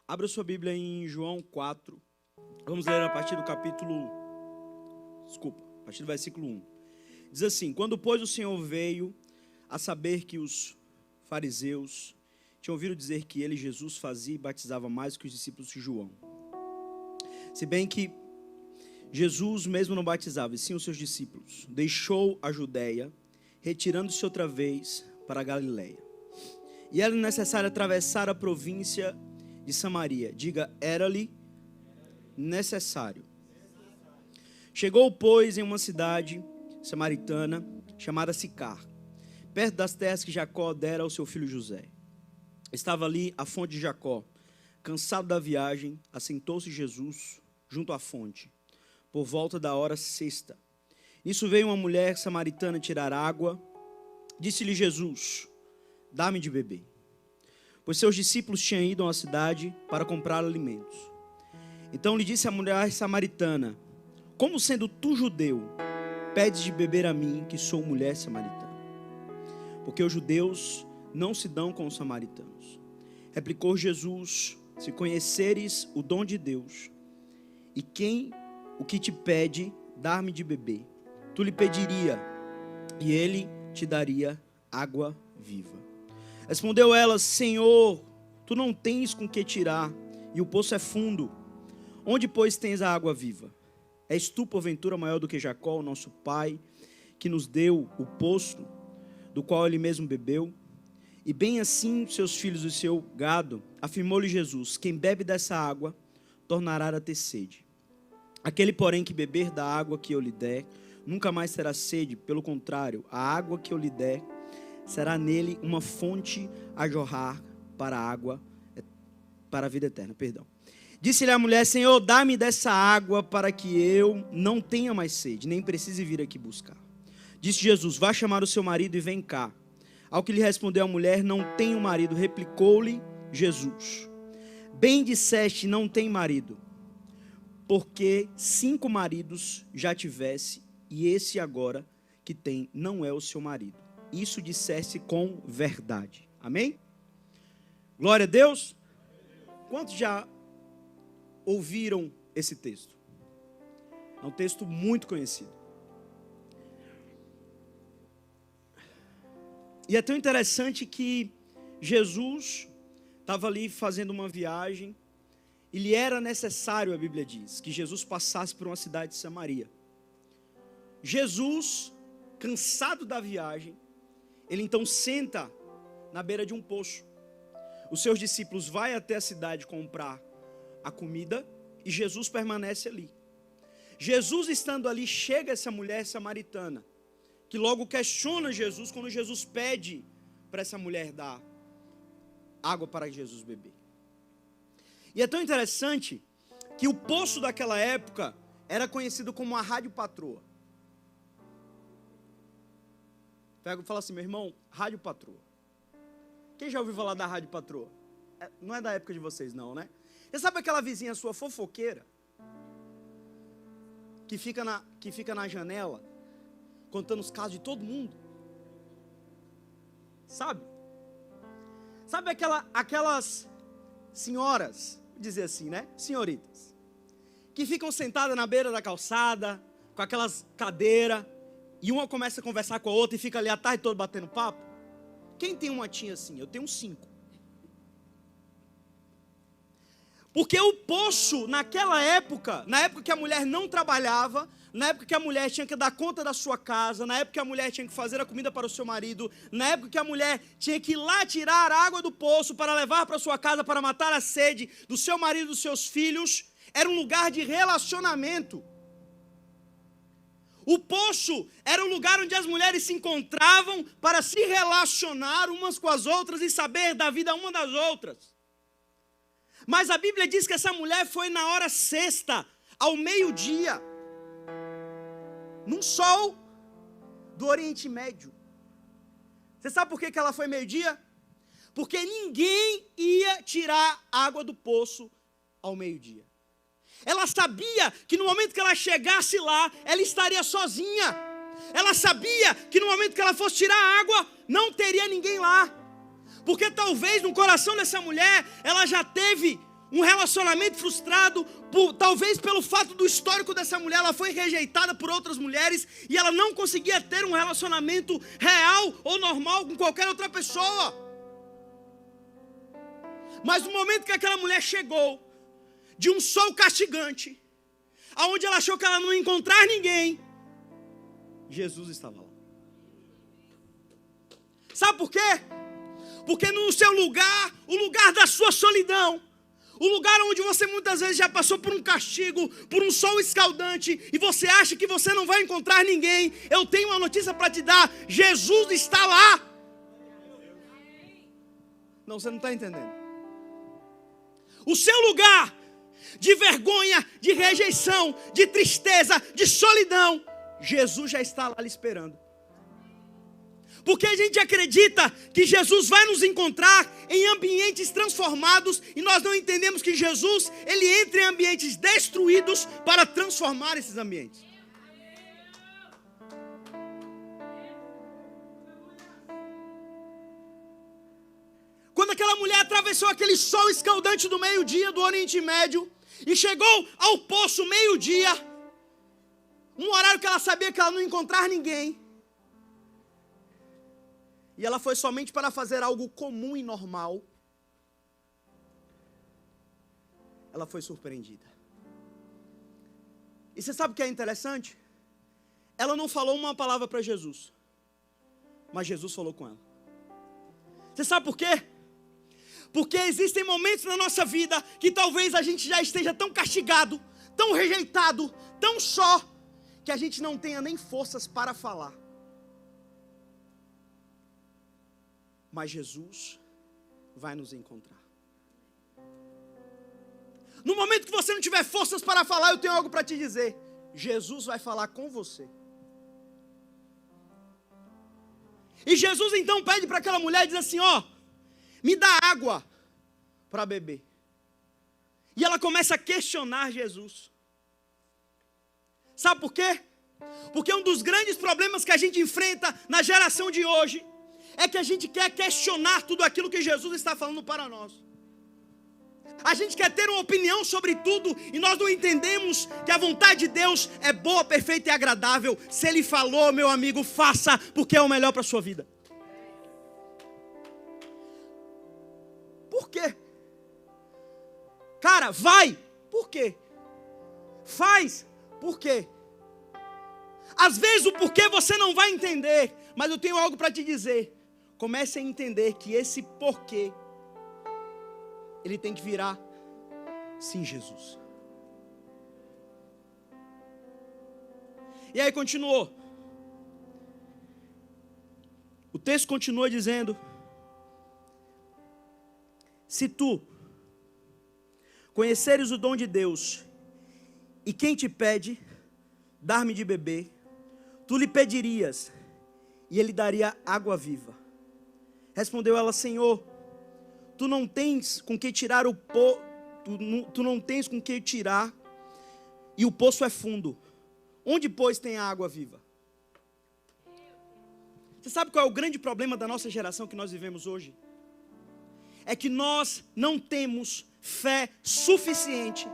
Abra sua Bíblia em João 4. Vamos ler a partir do a partir do versículo 1. Diz assim: Quando, pois, o Senhor veio a saber que os fariseus tinham ouvido dizer que ele, Jesus, fazia e batizava mais que os discípulos de João. Se bem que Jesus mesmo não batizava, e sim os seus discípulos, deixou a Judéia, retirando-se outra vez para a Galiléia. E era necessário atravessar a província de Samaria. Diga, era-lhe necessário. Chegou, pois, em uma cidade samaritana chamada Sicar, perto das terras que Jacó dera ao seu filho José. Estava ali a fonte de Jacó. Cansado da viagem, assentou-se Jesus junto à fonte, por volta da hora sexta. Nisso veio uma mulher samaritana tirar água. Disse-lhe Jesus: dá-me de beber. Pois seus discípulos tinham ido a uma cidade para comprar alimentos. Então lhe disse a mulher samaritana: como sendo tu judeu, pedes de beber a mim, que sou mulher samaritana? Porque os judeus não se dão com os samaritanos. Replicou Jesus: se conheceres o dom de Deus, e quem o que te pede dar-me de beber, tu lhe pediria, e ele te daria água viva. Respondeu ela: Senhor, tu não tens com que tirar, e o poço é fundo. Onde, pois, tens a água viva? És tu, porventura, maior do que Jacó, o nosso pai, que nos deu o poço, do qual ele mesmo bebeu? E bem assim seus filhos e seu gado. Afirmou-lhe Jesus: quem bebe dessa água tornará a ter sede. Aquele, porém, que beber da água que eu lhe der, nunca mais terá sede. Pelo contrário, a água que eu lhe der será nele uma fonte a jorrar para a vida eterna. Disse-lhe a mulher: Senhor, dá-me dessa água para que eu não tenha mais sede, nem precise vir aqui buscar. Disse Jesus: vá chamar o seu marido e vem cá. Ao que lhe respondeu a mulher: não tenho marido. Replicou-lhe Jesus: bem disseste, não tem marido, porque 5 maridos já tivesse, e esse agora que tem não é o seu marido. Isso disseste com verdade. Amém? Glória a Deus. Quantos já ouviram esse texto? É um texto muito conhecido. E é tão interessante que Jesus estava ali fazendo uma viagem, e lhe era necessário, a Bíblia diz, que Jesus passasse por uma cidade de Samaria. Jesus, cansado da viagem, ele então senta na beira de um poço. Os seus discípulos vão até a cidade comprar a comida e Jesus permanece ali. Jesus estando ali, chega essa mulher samaritana, que logo questiona Jesus quando Jesus pede para essa mulher dar água para Jesus beber. E é tão interessante que o poço daquela época era conhecido como a Rádio Patroa. Pega e fala assim: meu irmão, Rádio Patroa. Quem já ouviu falar da Rádio Patroa? Não é da época de vocês não, né? Você sabe aquela vizinha sua fofoqueira? Que fica na janela, contando os casos de todo mundo? Sabe? Sabe aquelas senhoras, vou dizer assim, né? Senhoritas, que ficam sentadas na beira da calçada, com aquelas cadeiras, e uma começa a conversar com a outra e fica ali a tarde toda batendo papo? Quem tem uma tia assim? Eu tenho 5. Porque o poço, naquela época, na época que a mulher não trabalhava, na época que a mulher tinha que dar conta da sua casa, na época que a mulher tinha que fazer a comida para o seu marido, na época que a mulher tinha que ir lá tirar a água do poço para levar para sua casa, para matar a sede do seu marido e dos seus filhos, era um lugar de relacionamento. O poço era um lugar onde as mulheres se encontravam para se relacionar umas com as outras e saber da vida uma das outras. Mas a Bíblia diz que essa mulher foi na hora sexta, ao meio-dia, num sol do Oriente Médio. Você sabe por que ela foi meio-dia? Porque ninguém ia tirar água do poço ao meio-dia. Ela sabia que no momento que ela chegasse lá, ela estaria sozinha. Ela sabia que no momento que ela fosse tirar a água, não teria ninguém lá. Porque talvez no coração dessa mulher, ela já teve Um relacionamento frustrado, talvez pelo fato do histórico dessa mulher. Ela foi rejeitada por outras mulheres e ela não conseguia ter um relacionamento real ou normal com qualquer outra pessoa. Mas no momento que aquela mulher chegou, de um sol castigante, aonde ela achou que ela não ia encontrar ninguém, Jesus estava lá. Sabe por quê? Porque no seu lugar, o lugar da sua solidão, o lugar onde você muitas vezes já passou por um castigo, por um sol escaldante, e você acha que você não vai encontrar ninguém, eu tenho uma notícia para te dar: Jesus está lá. Não, você não está entendendo. O seu lugar de vergonha, de rejeição, de tristeza, de solidão, Jesus já está lá lhe esperando. Porque a gente acredita que Jesus vai nos encontrar em ambientes transformados e nós não entendemos que Jesus, ele entra em ambientes destruídos para transformar esses ambientes. Quando aquela mulher atravessou aquele sol escaldante do meio-dia do Oriente Médio e chegou ao poço meio-dia, um horário que ela sabia que ela não ia encontrar ninguém, e ela foi somente para fazer algo comum e normal, ela foi surpreendida. E você sabe o que é interessante? Ela não falou uma palavra para Jesus, mas Jesus falou com ela. Você sabe por quê? Porque existem momentos na nossa vida que talvez a gente já esteja tão castigado, tão rejeitado, tão só, que a gente não tenha nem forças para falar. Mas Jesus vai nos encontrar. No momento que você não tiver forças para falar, eu tenho algo para te dizer. Jesus vai falar com você. E Jesus então pede para aquela mulher e diz assim: ó, me dá água para beber. E ela começa a questionar Jesus. Sabe por quê? Porque um dos grandes problemas que a gente enfrenta na geração de hoje é que a gente quer questionar tudo aquilo que Jesus está falando para nós. A gente quer ter uma opinião sobre tudo e nós não entendemos que a vontade de Deus é boa, perfeita e agradável. Se Ele falou, meu amigo, faça, porque é o melhor para a sua vida. Por quê? Cara, vai. Por quê? Faz. Por quê? Às vezes o porquê você não vai entender, mas eu tenho algo para te dizer. Comece a entender que esse porquê, ele tem que virar sim, Jesus. E aí continuou. O texto continua dizendo: se tu conheceres o dom de Deus, e quem te pede dar-me de beber, tu lhe pedirias, e ele daria água viva. Respondeu ela: Senhor, tu não tens com que tirar tu não tens com que tirar, e o poço é fundo. Onde, pois, tem a água viva? Você sabe qual é o grande problema da nossa geração que nós vivemos hoje? É que nós não temos fé suficiente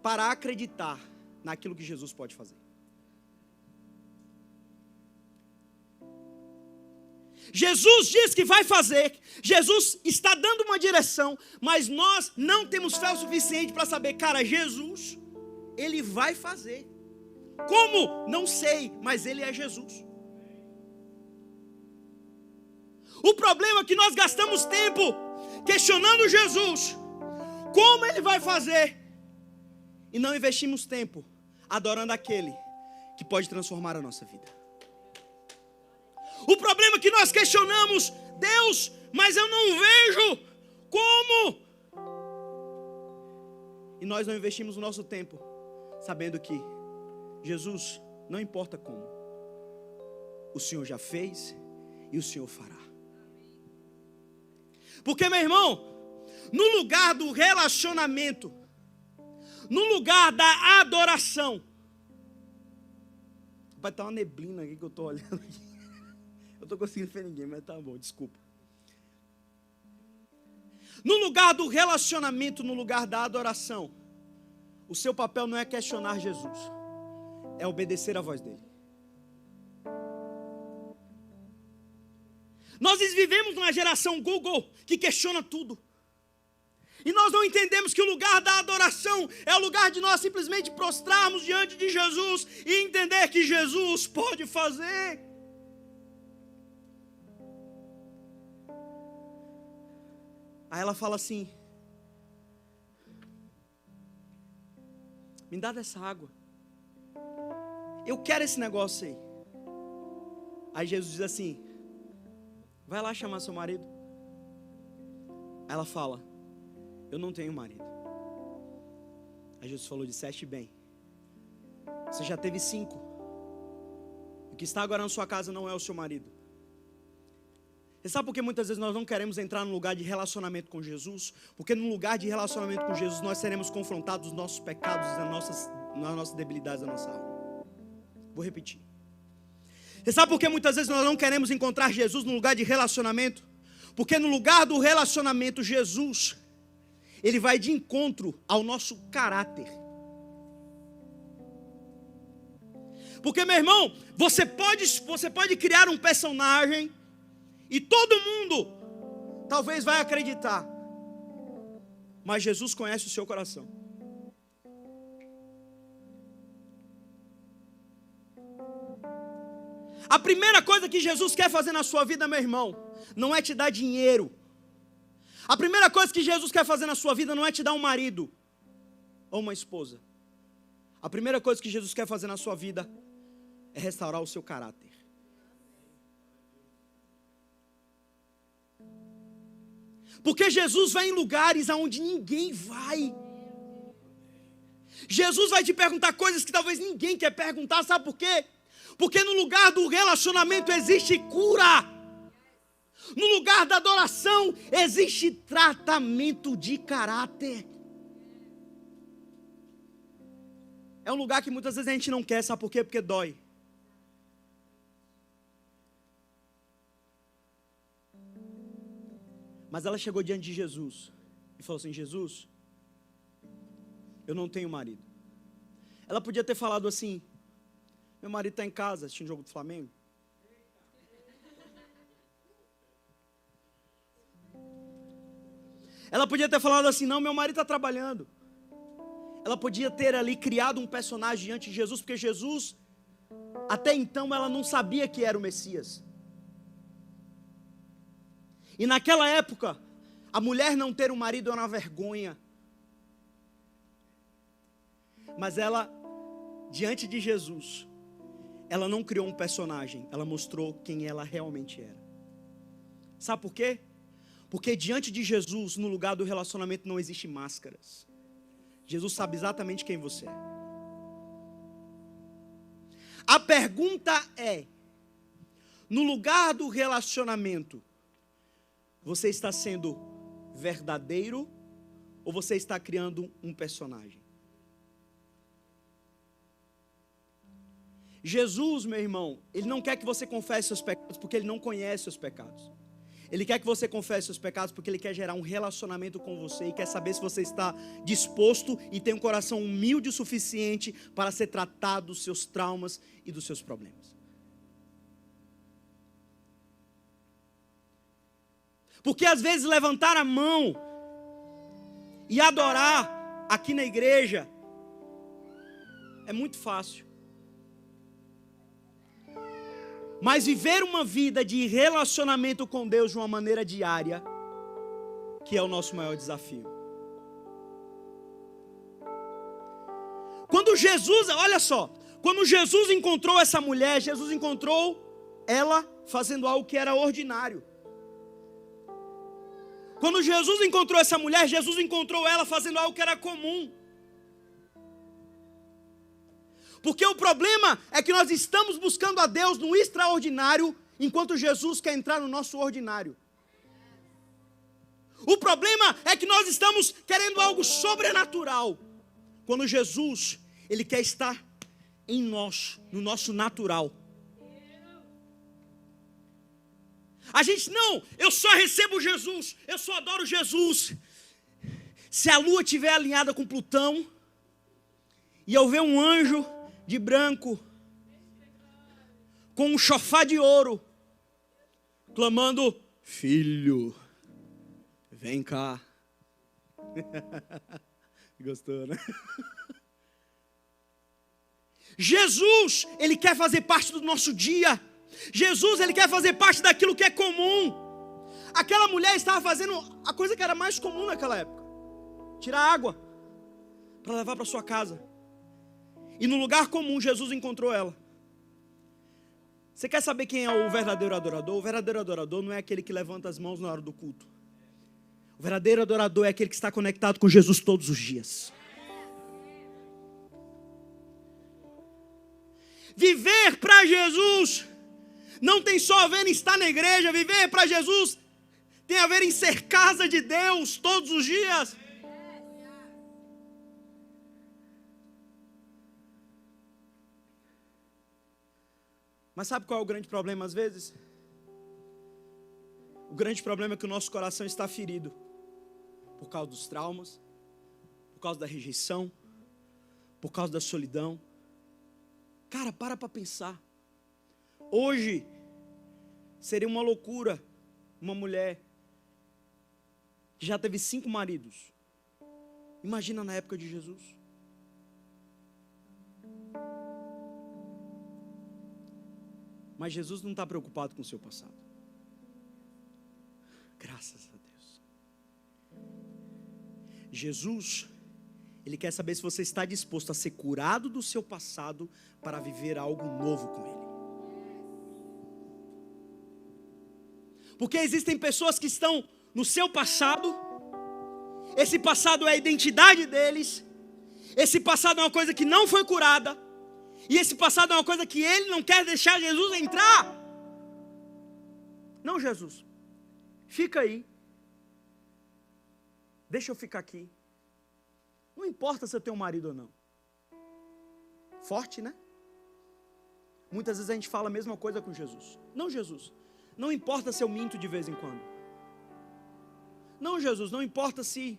para acreditar naquilo que Jesus pode fazer. Jesus diz que vai fazer, Jesus está dando uma direção, mas nós não temos fé o suficiente para saber, cara, Jesus, Ele vai fazer. Como? Não sei, mas Ele é Jesus. O problema é que nós gastamos tempo questionando Jesus, como Ele vai fazer, e não investimos tempo adorando aquele que pode transformar a nossa vida. O problema é que nós questionamos Deus, mas eu não vejo como. E nós não investimos o nosso tempo sabendo que Jesus, não importa como, o Senhor já fez e o Senhor fará. Porque, meu irmão, no lugar do relacionamento, no lugar da adoração, vai estar uma neblina aqui que eu estou olhando aqui. Eu não estou conseguindo ver ninguém, mas tá bom, desculpa. No lugar do relacionamento, no lugar da adoração, o seu papel não é questionar Jesus, é obedecer à voz dele. Nós vivemos numa geração Google que questiona tudo. E nós não entendemos que o lugar da adoração é o lugar de nós simplesmente prostrarmos diante de Jesus e entender que Jesus pode fazer. Aí ela fala assim: me dá dessa água. Eu quero esse negócio aí. Aí Jesus diz assim: vai lá chamar seu marido. Aí ela fala: eu não tenho marido. Aí Jesus falou: disseste bem. Você já teve 5. O que está agora na sua casa não é o seu marido. Você sabe por que muitas vezes nós não queremos entrar no lugar de relacionamento com Jesus? Porque no lugar de relacionamento com Jesus nós seremos confrontados nos nossos pecados, nas nossas debilidades da nossa alma. Vou repetir. Você sabe por que muitas vezes nós não queremos encontrar Jesus no lugar de relacionamento? Porque no lugar do relacionamento, Jesus, ele vai de encontro ao nosso caráter. Porque, meu irmão, você pode criar um personagem e todo mundo talvez vai acreditar, mas Jesus conhece o seu coração. A primeira coisa que Jesus quer fazer na sua vida, meu irmão, não é te dar dinheiro. A primeira coisa que Jesus quer fazer na sua vida não é te dar um marido ou uma esposa. A primeira coisa que Jesus quer fazer na sua vida é restaurar o seu caráter. Porque Jesus vai em lugares aonde ninguém vai. Jesus vai te perguntar coisas que talvez ninguém quer perguntar, sabe por quê? Porque no lugar do relacionamento existe cura. No lugar da adoração existe tratamento de caráter. É um lugar que muitas vezes a gente não quer, sabe por quê? Porque dói. Mas ela chegou diante de Jesus e falou assim: Jesus, eu não tenho marido. Ela podia ter falado assim: meu marido está em casa assistindo o jogo do Flamengo. Ela podia ter falado assim: não, meu marido está trabalhando. Ela podia ter ali criado um personagem diante de Jesus, porque Jesus, até então, ela não sabia que era o Messias. E naquela época, a mulher não ter um marido era uma vergonha. Mas ela, diante de Jesus, ela não criou um personagem, ela mostrou quem ela realmente era. Sabe por quê? Porque diante de Jesus, no lugar do relacionamento, não existe máscaras. Jesus sabe exatamente quem você é. A pergunta é: no lugar do relacionamento, você está sendo verdadeiro ou você está criando um personagem? Jesus, meu irmão, Ele não quer que você confesse seus pecados porque Ele não conhece seus pecados. Ele quer que você confesse seus pecados porque Ele quer gerar um relacionamento com você e quer saber se você está disposto e tem um coração humilde o suficiente para ser tratado dos seus traumas e dos seus problemas. Porque às vezes levantar a mão e adorar aqui na igreja é muito fácil. Mas viver uma vida de relacionamento com Deus de uma maneira diária, que é o nosso maior desafio. Quando Jesus, olha só, quando Jesus encontrou essa mulher, Jesus encontrou ela fazendo algo que era ordinário. Quando Jesus encontrou essa mulher, Jesus encontrou ela fazendo algo que era comum. Porque o problema é que nós estamos buscando a Deus no extraordinário, enquanto Jesus quer entrar no nosso ordinário. O problema é que nós estamos querendo algo sobrenatural, quando Jesus, Ele quer estar em nós, no nosso natural. A gente, não, eu só recebo Jesus, eu só adoro Jesus. Se a lua estiver alinhada com Plutão, e eu ver um anjo de branco, com um chofar de ouro, clamando, filho, vem cá. Gostou, né? Jesus, Ele quer fazer parte do nosso dia. Jesus, Ele quer fazer parte daquilo que é comum. Aquela mulher estava fazendo a coisa que era mais comum naquela época: tirar água para levar para sua casa. E no lugar comum, Jesus encontrou ela. Você quer saber quem é o verdadeiro adorador? O verdadeiro adorador não é aquele que levanta as mãos na hora do culto. O verdadeiro adorador é aquele que está conectado com Jesus todos os dias. Viver para Jesus não tem só a ver em estar na igreja. Viver para Jesus tem a ver em ser casa de Deus todos os dias. Mas sabe qual é o grande problema às vezes? O grande problema é que o nosso coração está ferido por causa dos traumas, por causa da rejeição, por causa da solidão. Cara, para pensar. Hoje seria uma loucura uma mulher que já teve 5 maridos. Imagina na época de Jesus. Mas Jesus não está preocupado com o seu passado. Graças a Deus. Jesus, Ele quer saber se você está disposto a ser curado do seu passado para viver algo novo com Ele. Porque existem pessoas que estão no seu passado. Esse passado é a identidade deles. Esse passado é uma coisa que não foi curada. E esse passado é uma coisa que ele não quer deixar Jesus entrar. Não, Jesus, fica aí. Deixa eu ficar aqui. Não importa se eu tenho um marido ou não. Forte, né? Muitas vezes a gente fala a mesma coisa com Jesus. Não, Jesus, não importa se eu minto de vez em quando. Não, Jesus, não importa se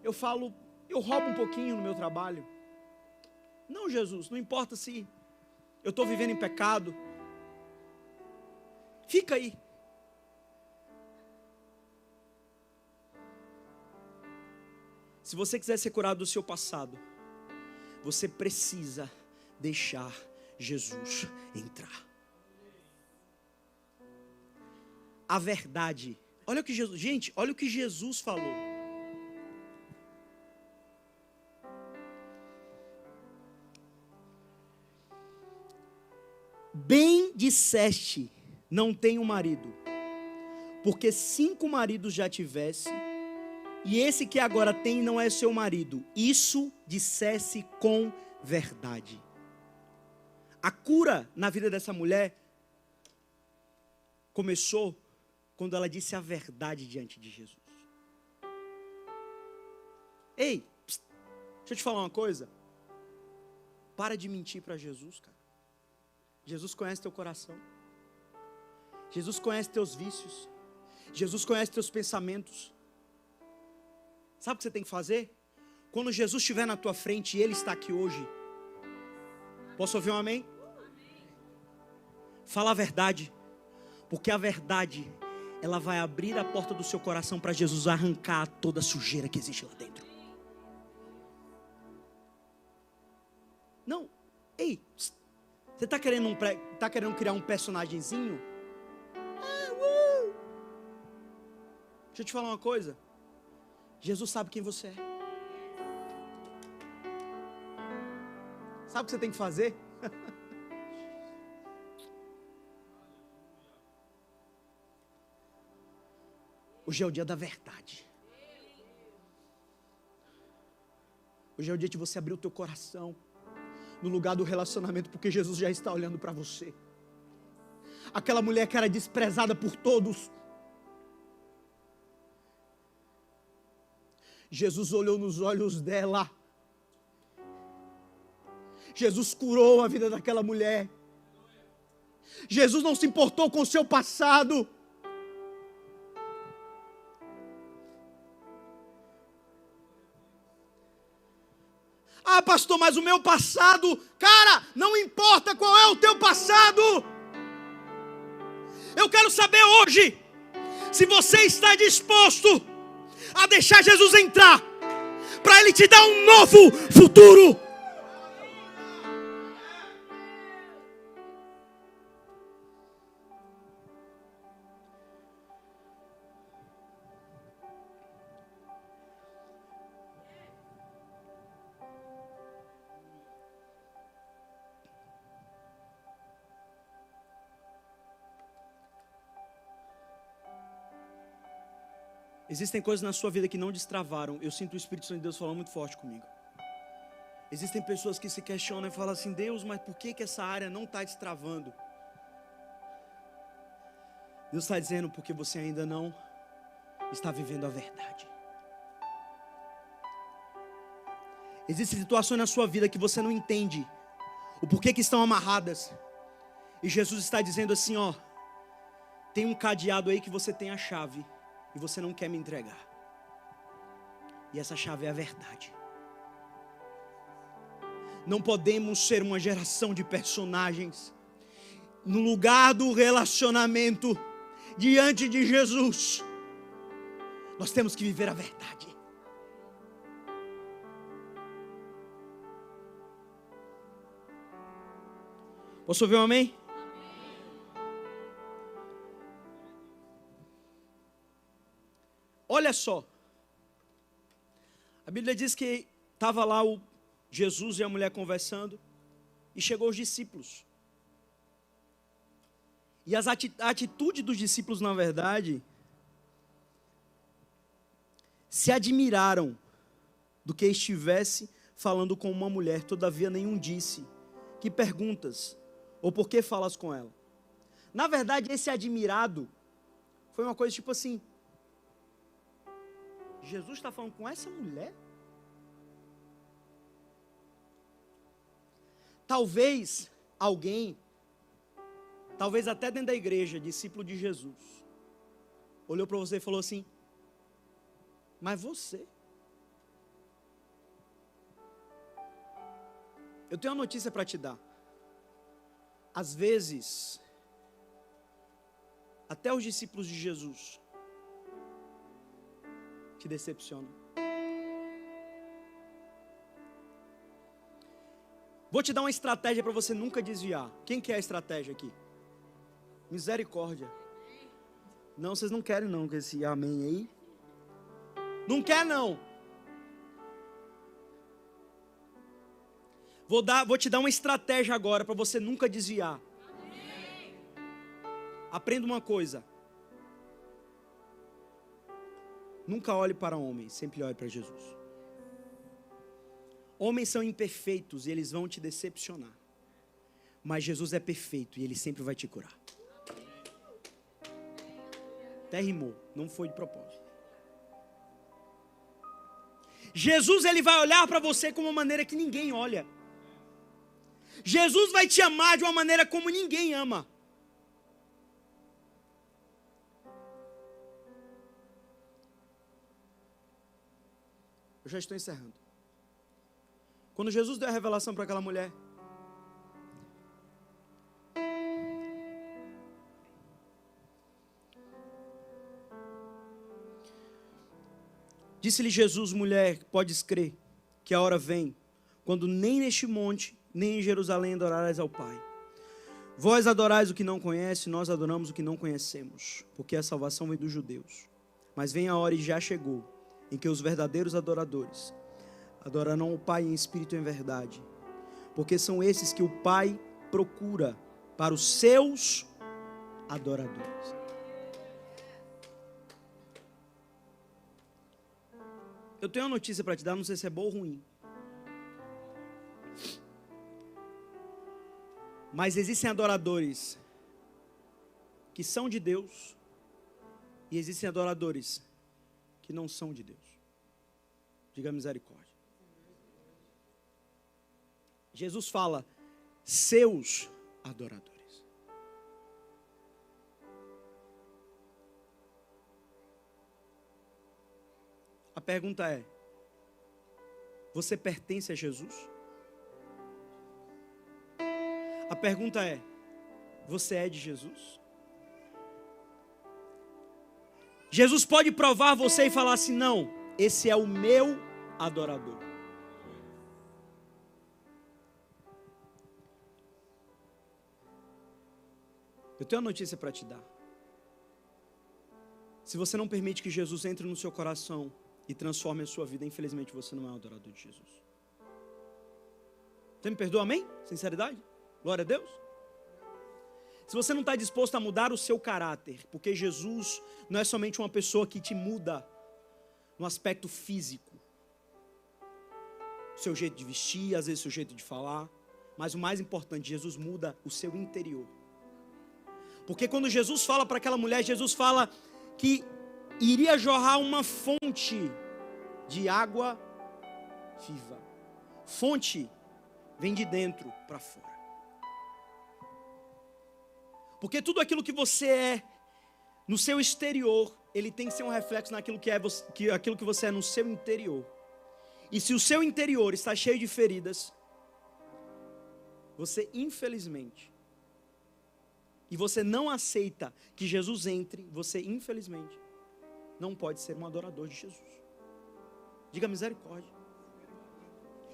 eu roubo um pouquinho no meu trabalho. Não, Jesus, não importa se eu estou vivendo em pecado. Fica aí. Se você quiser ser curado do seu passado, você precisa deixar Jesus entrar. A verdade. Olha o que Jesus, gente, olha o que Jesus falou. Bem disseste, não tenho marido, porque 5 maridos já tivesse, e esse que agora tem não é seu marido. Isso dissesse com verdade. A cura na vida dessa mulher começou quando ela disse a verdade diante de Jesus. Ei, deixa eu te falar uma coisa. Para de mentir para Jesus, cara. Jesus conhece teu coração. Jesus conhece teus vícios. Jesus conhece teus pensamentos. Sabe o que você tem que fazer? Quando Jesus estiver na tua frente e Ele está aqui hoje, posso ouvir um amém? Fala a verdade, porque a verdade, ela vai abrir a porta do seu coração para Jesus arrancar toda a sujeira que existe lá dentro. Não, ei, você está querendo criar um personagemzinho? Deixa eu te falar uma coisa. Jesus sabe quem você é. Sabe o que você tem que fazer? Hoje é o dia da verdade. Hoje é o dia de você abrir o teu coração no lugar do relacionamento, porque Jesus já está olhando para você. Aquela mulher que era desprezada por todos, Jesus olhou nos olhos dela. Jesus curou a vida daquela mulher. Jesus não se importou com o seu passado. Ah, pastor, mas o meu passado, cara, não importa qual é o teu passado. Eu quero saber hoje, se você está disposto a deixar Jesus entrar, para Ele te dar um novo futuro. Existem coisas na sua vida que não destravaram. Eu sinto o Espírito Santo de Deus falando muito forte comigo. Existem pessoas que se questionam e falam assim: Deus, mas por que essa área não está destravando? Deus está dizendo: porque você ainda não está vivendo a verdade. Existem situações na sua vida que você não entende o porquê que estão amarradas. E Jesus está dizendo assim: ó, tem um cadeado aí que você tem a chave e você não quer me entregar. E essa chave é a verdade. Não podemos ser uma geração de personagens. No lugar do relacionamento diante de Jesus, nós temos que viver a verdade. Posso ouvir um amém? Olha só, a Bíblia diz que estava lá o Jesus e a mulher conversando, e chegou os discípulos. E a atitude dos discípulos, na verdade, se admiraram do que estivesse falando com uma mulher, todavia nenhum disse: que perguntas? Ou por que falas com ela? Na verdade, esse admirado foi uma coisa tipo assim: Jesus está falando com essa mulher? Talvez alguém, talvez até dentro da igreja, discípulo de Jesus, olhou para você e falou assim: mas você? Eu tenho uma notícia para te dar. Às vezes, até os discípulos de Jesus te decepcionam. Vou te dar uma estratégia para você nunca desviar. Quem quer a estratégia aqui? Misericórdia. Não, vocês não querem não, com esse amém aí. Não quer não. Vou te dar uma estratégia agora para você nunca desviar. Aprenda uma coisa. Nunca olhe para homens, sempre olhe para Jesus. Homens são imperfeitos e eles vão te decepcionar. Mas Jesus é perfeito e Ele sempre vai te curar. Até rimou, não foi de propósito. Jesus, Ele vai olhar para você com uma maneira que ninguém olha. Jesus vai te amar de uma maneira como ninguém ama. Eu já estou encerrando. Quando Jesus deu a revelação para aquela mulher, disse-lhe Jesus: mulher, podes crer que a hora vem, quando nem neste monte, nem em Jerusalém adorarás ao Pai. Vós adorais o que não conhece, nós adoramos o que não conhecemos, porque a salvação vem dos judeus. Mas vem a hora, e já chegou, em que os verdadeiros adoradores adorarão o Pai em espírito e em verdade, porque são esses que o Pai procura para os seus adoradores. Eu tenho uma notícia para te dar, não sei se é boa ou ruim. Mas existem adoradores que são de Deus e existem adoradores que não são de Deus. Diga misericórdia. Jesus fala: seus adoradores. pergunta é: você pertence a Jesus? A pergunta é: você é de Jesus? Jesus pode provar você e falar assim: não, esse é o meu adorador. Eu tenho uma notícia para te dar. Se você não permite que Jesus entre no seu coração e transforme a sua vida, infelizmente você não é um adorador de Jesus. Você me perdoa, amém? Sinceridade? Glória a Deus. Se você não está disposto a mudar o seu caráter, porque Jesus não é somente uma pessoa que te muda no aspecto físico, o seu jeito de vestir, às vezes o seu jeito de falar, mas o mais importante, Jesus muda o seu interior. Porque quando Jesus fala para aquela mulher, Jesus fala que iria jorrar uma fonte de água viva. Fonte vem de dentro para fora. Porque tudo aquilo que você é no seu exterior, ele tem que ser um reflexo naquilo aquilo que você é no seu interior. E se o seu interior está cheio de feridas, você infelizmente, e você não aceita que Jesus entre, você infelizmente não pode ser um adorador de Jesus. Diga misericórdia.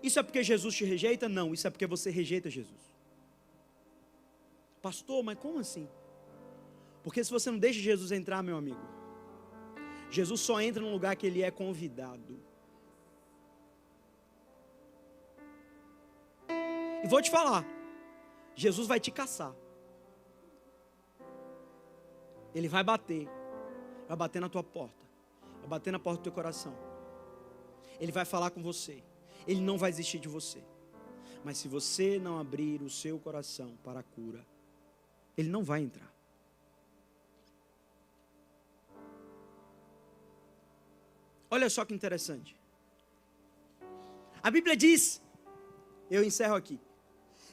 Isso é porque Jesus te rejeita? Não, isso é porque você rejeita Jesus. Pastor, mas como assim? Porque se você não deixa Jesus entrar, meu amigo, Jesus só entra num lugar que ele é convidado. E vou te falar, Jesus vai te caçar. Ele vai bater na tua porta, vai bater na porta do teu coração. Ele vai falar com você, ele não vai desistir de você. Mas se você não abrir o seu coração para a cura, ele não vai entrar. Olha só que interessante. A Bíblia diz, eu encerro aqui,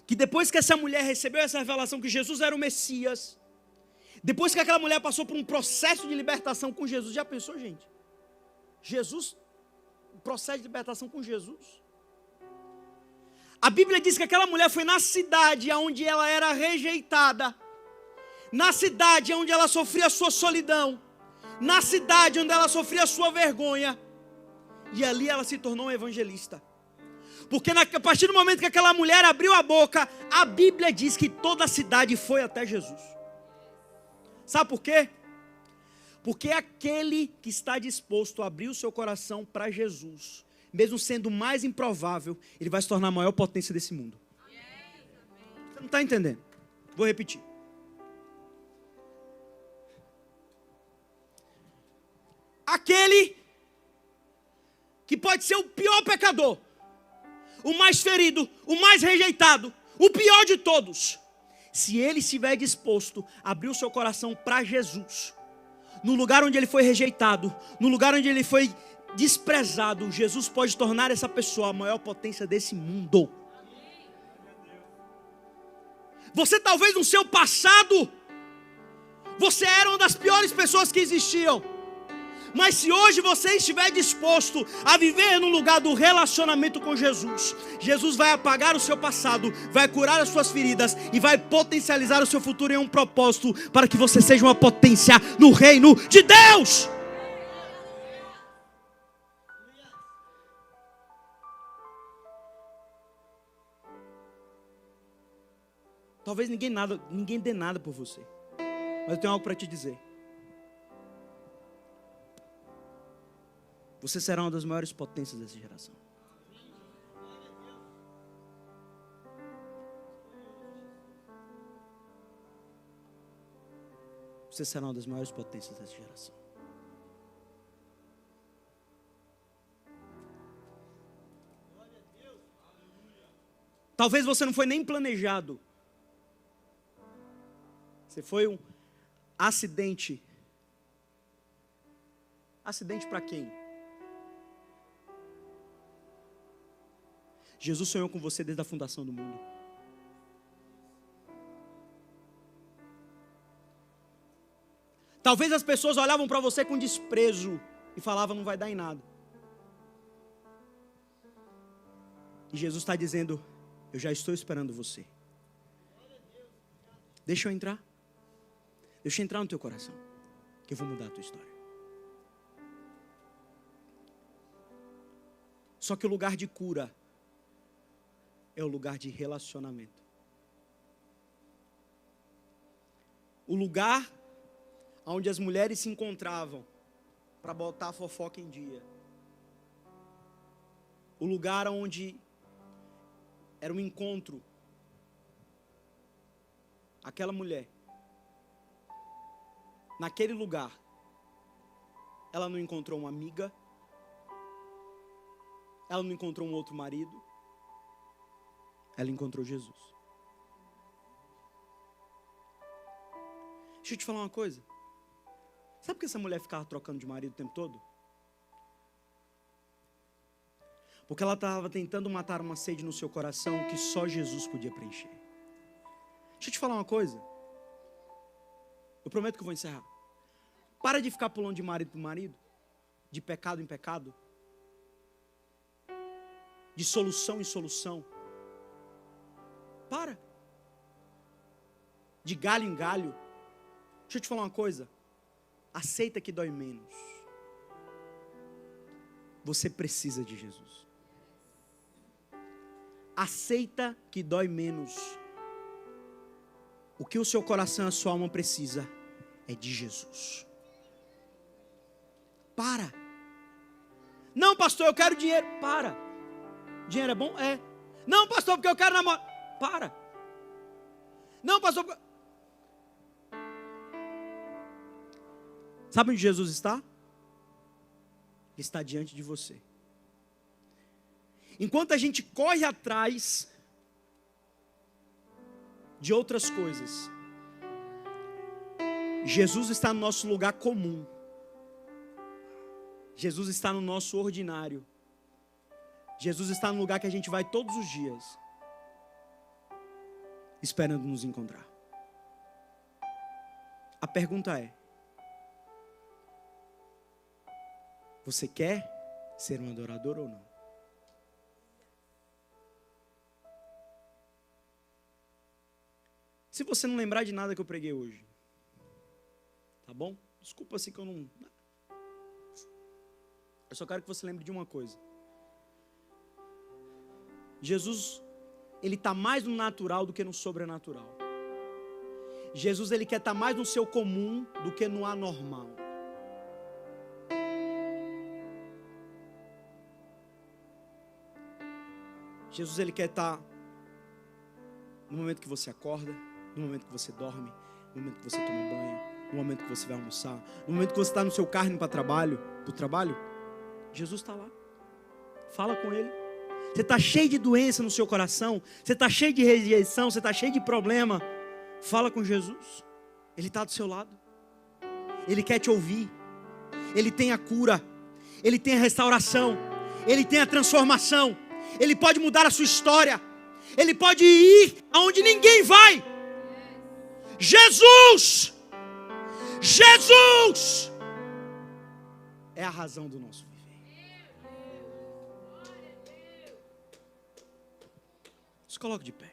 que depois que essa mulher recebeu essa revelação que Jesus era o Messias, depois que aquela mulher passou por um processo de libertação com Jesus, já pensou, gente? Jesus, processo de libertação com Jesus. A Bíblia diz que aquela mulher foi na cidade onde ela era rejeitada, na cidade onde ela sofria a sua solidão, na cidade onde ela sofria a sua vergonha, e ali ela se tornou um evangelista. Porque a partir do momento que aquela mulher abriu a boca, a Bíblia diz que toda a cidade foi até Jesus. Sabe por quê? Porque aquele que está disposto a abrir o seu coração para Jesus, mesmo sendo mais improvável, ele vai se tornar a maior potência desse mundo. Você não está entendendo? Vou repetir. Aquele que pode ser o pior pecador, o mais ferido, o mais rejeitado, o pior de todos, se ele estiver disposto a abrir o seu coração para Jesus, no lugar onde ele foi rejeitado, no lugar onde ele foi desprezado, Jesus pode tornar essa pessoa a maior potência desse mundo. Você talvez no seu passado, você era uma das piores pessoas que existiam. Mas se hoje você estiver disposto a viver no lugar do relacionamento com Jesus, Jesus vai apagar o seu passado, vai curar as suas feridas e vai potencializar o seu futuro em um propósito para que você seja uma potência no reino de Deus. Talvez ninguém dê nada por você, mas eu tenho algo para te dizer. Você será uma das maiores potências dessa geração. Você será uma das maiores potências dessa geração. Talvez você não foi nem planejado. Você foi um acidente. Acidente para quem? Jesus sonhou com você desde a fundação do mundo. Talvez as pessoas olhavam para você com desprezo e falavam, não vai dar em nada. E Jesus está dizendo: eu já estou esperando você. Deixa eu entrar. Deixa eu entrar no teu coração, que eu vou mudar a tua história. Só que o lugar de cura é o lugar de relacionamento. O lugar onde as mulheres se encontravam para botar a fofoca em dia. O lugar onde era um encontro. Aquela mulher, naquele lugar, ela não encontrou uma amiga, ela não encontrou um outro marido, ela encontrou Jesus. Deixa eu te falar uma coisa. Sabe por que essa mulher ficava trocando de marido o tempo todo? Porque ela estava tentando matar uma sede no seu coração que só Jesus podia preencher. Deixa eu te falar uma coisa. Eu prometo que eu vou encerrar. Para de ficar pulando de marido para marido, de pecado em pecado, de solução em solução. Para. De galho em galho. Deixa eu te falar uma coisa. Aceita que dói menos. Você precisa de Jesus. Aceita que dói menos. O que o seu coração e a sua alma precisa é de Jesus. Para. Não, pastor, eu quero dinheiro. Para. Dinheiro é bom? É. Não, pastor, porque eu quero namorar. Para. Não, pastor. Sabe onde Jesus está? Ele está diante de você. Enquanto a gente corre atrás de outras coisas, Jesus está no nosso lugar comum. Jesus está no nosso ordinário. Jesus está no lugar que a gente vai todos os dias, esperando nos encontrar. A pergunta é: você quer ser um adorador ou não? Se você não lembrar de nada que eu preguei hoje, tá bom? Desculpa assim que eu não... Eu só quero que você lembre de uma coisa. Jesus, Ele está mais no natural do que no sobrenatural. Jesus, Ele quer estar mais no seu comum do que no anormal. Jesus, Ele quer estar no momento que você acorda, no momento que você dorme, no momento que você toma banho, no momento que você vai almoçar, no momento que você está no seu carro indo para o trabalho, Jesus está lá. Fala com Ele. Você está cheio de doença no seu coração, você está cheio de rejeição, você está cheio de problema. Fala com Jesus. Ele está do seu lado. Ele quer te ouvir. Ele tem a cura. Ele tem a restauração. Ele tem a transformação. Ele pode mudar a sua história. Ele pode ir aonde ninguém vai. Jesus! Jesus! É a razão do nosso viver. Se coloque de pé.